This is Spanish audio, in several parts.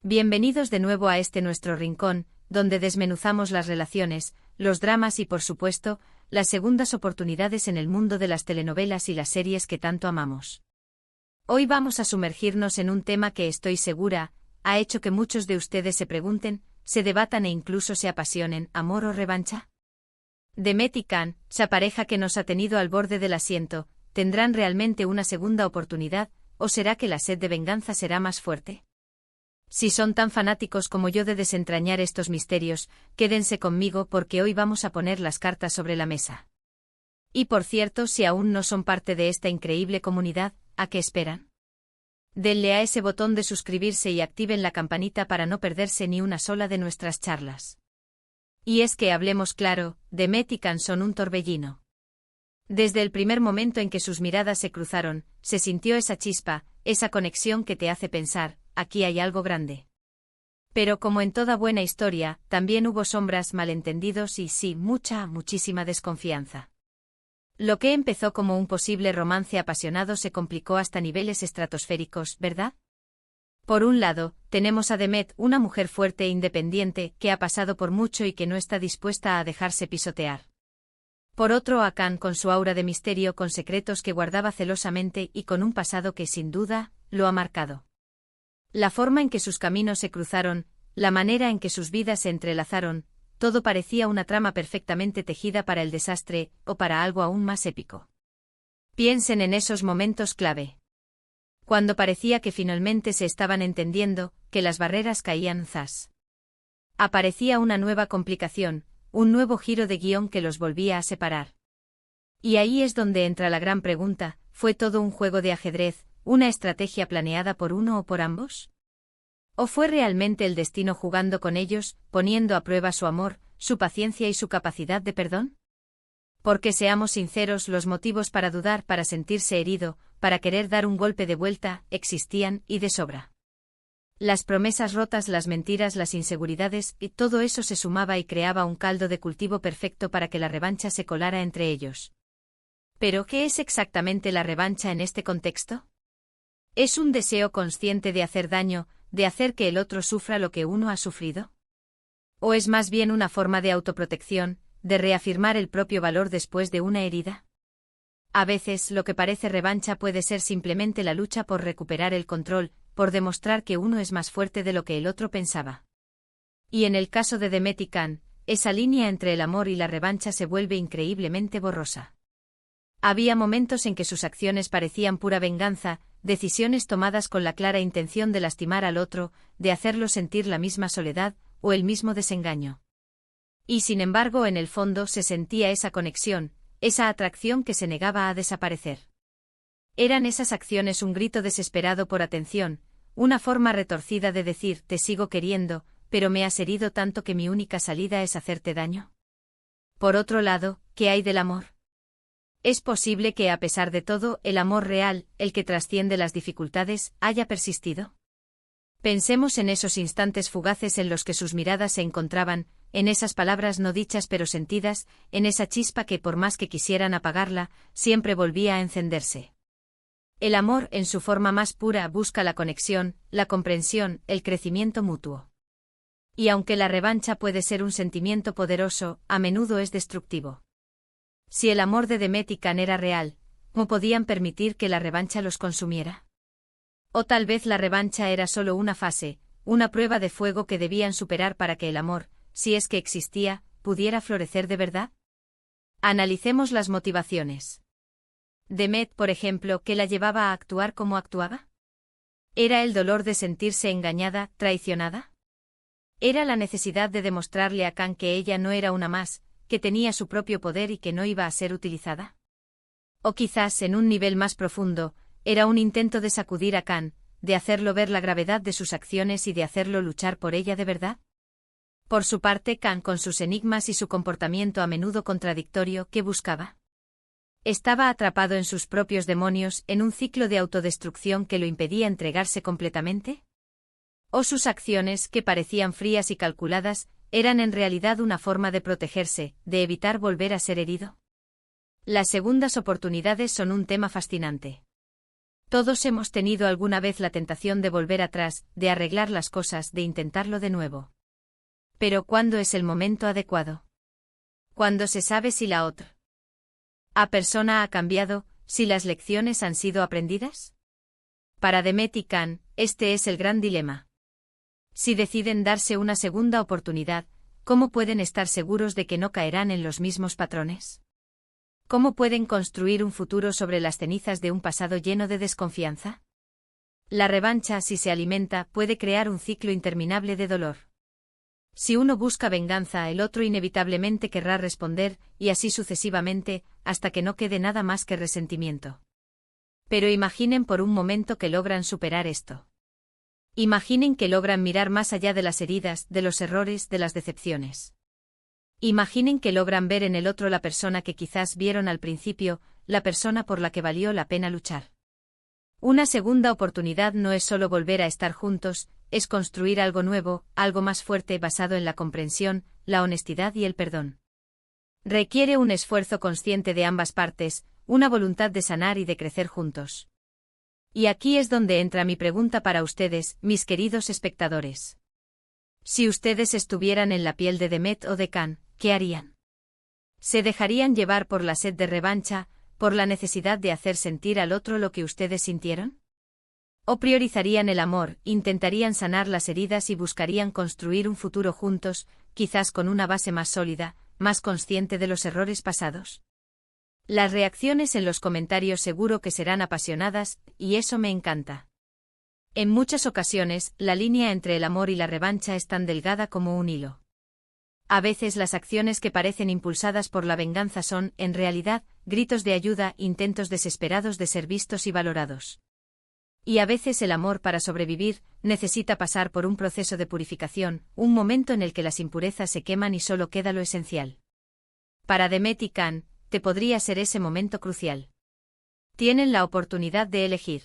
Bienvenidos de nuevo a este nuestro rincón, donde desmenuzamos las relaciones, los dramas y por supuesto, las segundas oportunidades en el mundo de las telenovelas y las series que tanto amamos. Hoy vamos a sumergirnos en un tema que estoy segura, ha hecho que muchos de ustedes se pregunten, se debatan e incluso se apasionen, ¿amor o revancha? Demet y Can, esa pareja que nos ha tenido al borde del asiento, ¿tendrán realmente una segunda oportunidad, o será que la sed de venganza será más fuerte? Si son tan fanáticos como yo de desentrañar estos misterios, quédense conmigo porque hoy vamos a poner las cartas sobre la mesa. Y por cierto, si aún no son parte de esta increíble comunidad, ¿a qué esperan? Denle a ese botón de suscribirse y activen la campanita para no perderse ni una sola de nuestras charlas. Y es que hablemos claro, Demet y Can son un torbellino. Desde el primer momento en que sus miradas se cruzaron, se sintió esa chispa, esa conexión que te hace pensar, aquí hay algo grande. Pero como en toda buena historia, también hubo sombras, malentendidos y sí, muchísima desconfianza. Lo que empezó como un posible romance apasionado se complicó hasta niveles estratosféricos, ¿verdad? Por un lado, tenemos a Demet, una mujer fuerte e independiente, que ha pasado por mucho y que no está dispuesta a dejarse pisotear. Por otro, a Can con su aura de misterio, con secretos que guardaba celosamente y con un pasado que sin duda, lo ha marcado. La forma en que sus caminos se cruzaron, la manera en que sus vidas se entrelazaron, todo parecía una trama perfectamente tejida para el desastre, o para algo aún más épico. Piensen en esos momentos clave. Cuando parecía que finalmente se estaban entendiendo, que las barreras caían zas. Aparecía una nueva complicación, un nuevo giro de guión que los volvía a separar. Y ahí es donde entra la gran pregunta, ¿fue todo un juego de ajedrez, una estrategia planeada por uno o por ambos? ¿O fue realmente el destino jugando con ellos, poniendo a prueba su amor, su paciencia y su capacidad de perdón? Porque seamos sinceros, los motivos para dudar, para sentirse herido, para querer dar un golpe de vuelta, existían, y de sobra. Las promesas rotas, las mentiras, las inseguridades, y todo eso se sumaba y creaba un caldo de cultivo perfecto para que la revancha se colara entre ellos. ¿Pero qué es exactamente la revancha en este contexto? ¿Es un deseo consciente de hacer daño, de hacer que el otro sufra lo que uno ha sufrido? ¿O es más bien una forma de autoprotección, de reafirmar el propio valor después de una herida? A veces lo que parece revancha puede ser simplemente la lucha por recuperar el control, por demostrar que uno es más fuerte de lo que el otro pensaba. Y en el caso de Demet y Can, esa línea entre el amor y la revancha se vuelve increíblemente borrosa. Había momentos en que sus acciones parecían pura venganza, decisiones tomadas con la clara intención de lastimar al otro, de hacerlo sentir la misma soledad, o el mismo desengaño. Y sin embargo en el fondo se sentía esa conexión, esa atracción que se negaba a desaparecer. Eran esas acciones un grito desesperado por atención, una forma retorcida de decir te sigo queriendo, pero me has herido tanto que mi única salida es hacerte daño. Por otro lado, ¿qué hay del amor? ¿Es posible que a pesar de todo, el amor real, el que trasciende las dificultades, haya persistido? Pensemos en esos instantes fugaces en los que sus miradas se encontraban, en esas palabras no dichas pero sentidas, en esa chispa que por más que quisieran apagarla, siempre volvía a encenderse. El amor, en su forma más pura, busca la conexión, la comprensión, el crecimiento mutuo. Y aunque la revancha puede ser un sentimiento poderoso, a menudo es destructivo. Si el amor de Demet y Can era real, ¿cómo podían permitir que la revancha los consumiera? O tal vez la revancha era solo una fase, una prueba de fuego que debían superar para que el amor, si es que existía, pudiera florecer de verdad. Analicemos las motivaciones. Demet, por ejemplo, ¿qué la llevaba a actuar como actuaba? ¿Era el dolor de sentirse engañada, traicionada? ¿Era la necesidad de demostrarle a Can que ella no era una más, que tenía su propio poder y que no iba a ser utilizada? O quizás, en un nivel más profundo, era un intento de sacudir a Can, de hacerlo ver la gravedad de sus acciones y de hacerlo luchar por ella de verdad. Por su parte, Can, con sus enigmas y su comportamiento a menudo contradictorio, ¿qué buscaba? Estaba atrapado en sus propios demonios, en un ciclo de autodestrucción que lo impedía entregarse completamente. ¿O sus acciones, que parecían frías y calculadas, eran en realidad una forma de protegerse, de evitar volver a ser herido? Las segundas oportunidades son un tema fascinante. Todos hemos tenido alguna vez la tentación de volver atrás, de arreglar las cosas, de intentarlo de nuevo. Pero ¿cuándo es el momento adecuado? Cuando se sabe si la otra persona ha cambiado, si las lecciones han sido aprendidas. Para Demet y Can, este es el gran dilema. Si deciden darse una segunda oportunidad, ¿cómo pueden estar seguros de que no caerán en los mismos patrones? ¿Cómo pueden construir un futuro sobre las cenizas de un pasado lleno de desconfianza? La revancha, si se alimenta, puede crear un ciclo interminable de dolor. Si uno busca venganza, el otro inevitablemente querrá responder, y así sucesivamente, hasta que no quede nada más que resentimiento. Pero imaginen por un momento que logran superar esto. Imaginen que logran mirar más allá de las heridas, de los errores, de las decepciones. Imaginen que logran ver en el otro la persona que quizás vieron al principio, la persona por la que valió la pena luchar. Una segunda oportunidad no es solo volver a estar juntos, es construir algo nuevo, algo más fuerte basado en la comprensión, la honestidad y el perdón. Requiere un esfuerzo consciente de ambas partes, una voluntad de sanar y de crecer juntos. Y aquí es donde entra mi pregunta para ustedes, mis queridos espectadores. Si ustedes estuvieran en la piel de Demet o de Can, ¿qué harían? ¿Se dejarían llevar por la sed de revancha, por la necesidad de hacer sentir al otro lo que ustedes sintieron? ¿O priorizarían el amor, intentarían sanar las heridas y buscarían construir un futuro juntos, quizás con una base más sólida, más consciente de los errores pasados? Las reacciones en los comentarios seguro que serán apasionadas, y eso me encanta. En muchas ocasiones, la línea entre el amor y la revancha es tan delgada como un hilo. A veces las acciones que parecen impulsadas por la venganza son, en realidad, gritos de ayuda, intentos desesperados de ser vistos y valorados. Y a veces el amor, para sobrevivir, necesita pasar por un proceso de purificación, un momento en el que las impurezas se queman y solo queda lo esencial. Para Demet y Can, te podría ser ese momento crucial. Tienen la oportunidad de elegir.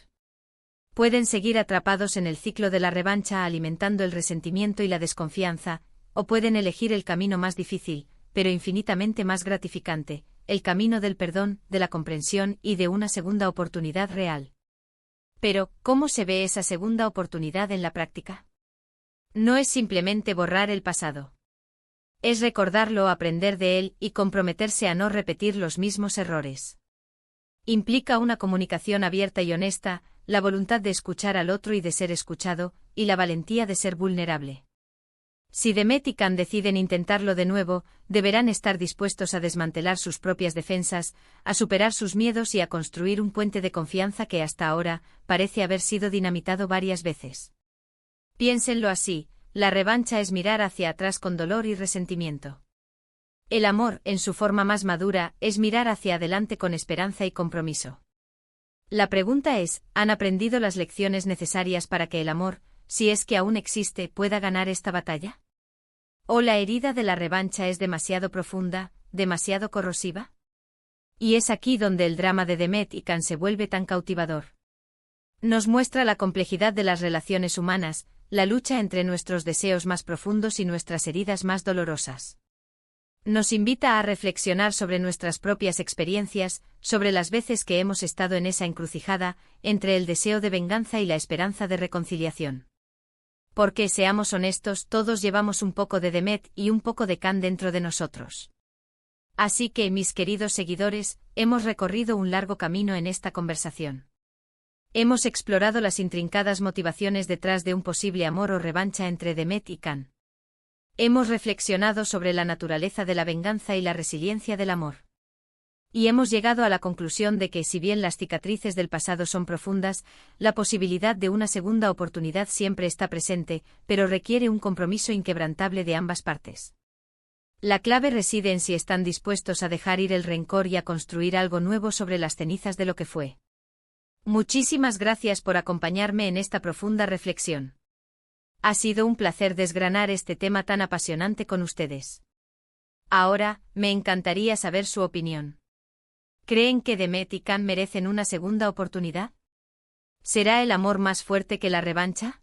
Pueden seguir atrapados en el ciclo de la revancha alimentando el resentimiento y la desconfianza, o pueden elegir el camino más difícil, pero infinitamente más gratificante, el camino del perdón, de la comprensión y de una segunda oportunidad real. Pero, ¿cómo se ve esa segunda oportunidad en la práctica? No es simplemente borrar el pasado. Es recordarlo, aprender de él y comprometerse a no repetir los mismos errores. Implica una comunicación abierta y honesta, la voluntad de escuchar al otro y de ser escuchado, y la valentía de ser vulnerable. Si Demet y Can deciden intentarlo de nuevo, deberán estar dispuestos a desmantelar sus propias defensas, a superar sus miedos y a construir un puente de confianza que hasta ahora parece haber sido dinamitado varias veces. Piénsenlo así, la revancha es mirar hacia atrás con dolor y resentimiento. El amor, en su forma más madura, es mirar hacia adelante con esperanza y compromiso. La pregunta es, ¿han aprendido las lecciones necesarias para que el amor, si es que aún existe, pueda ganar esta batalla? ¿O la herida de la revancha es demasiado profunda, demasiado corrosiva? Y es aquí donde el drama de Demet y Can se vuelve tan cautivador. Nos muestra la complejidad de las relaciones humanas, la lucha entre nuestros deseos más profundos y nuestras heridas más dolorosas. Nos invita a reflexionar sobre nuestras propias experiencias, sobre las veces que hemos estado en esa encrucijada, entre el deseo de venganza y la esperanza de reconciliación. Porque, seamos honestos, todos llevamos un poco de Demet y un poco de Can dentro de nosotros. Así que, mis queridos seguidores, hemos recorrido un largo camino en esta conversación. Hemos explorado las intrincadas motivaciones detrás de un posible amor o revancha entre Demet y Can. Hemos reflexionado sobre la naturaleza de la venganza y la resiliencia del amor. Y hemos llegado a la conclusión de que, si bien las cicatrices del pasado son profundas, la posibilidad de una segunda oportunidad siempre está presente, pero requiere un compromiso inquebrantable de ambas partes. La clave reside en si están dispuestos a dejar ir el rencor y a construir algo nuevo sobre las cenizas de lo que fue. Muchísimas gracias por acompañarme en esta profunda reflexión. Ha sido un placer desgranar este tema tan apasionante con ustedes. Ahora, me encantaría saber su opinión. ¿Creen que Demet y Can merecen una segunda oportunidad? ¿Será el amor más fuerte que la revancha?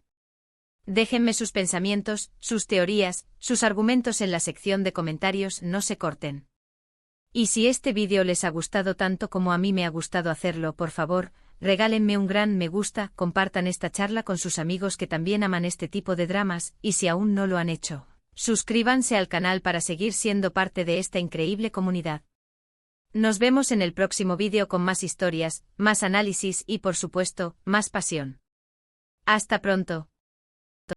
Déjenme sus pensamientos, sus teorías, sus argumentos en la sección de comentarios, no se corten. Y si este vídeo les ha gustado tanto como a mí me ha gustado hacerlo, por favor, Regálenme un gran me gusta, compartan esta charla con sus amigos que también aman este tipo de dramas, y si aún no lo han hecho, suscríbanse al canal para seguir siendo parte de esta increíble comunidad. Nos vemos en el próximo vídeo con más historias, más análisis y por supuesto, más pasión. Hasta pronto.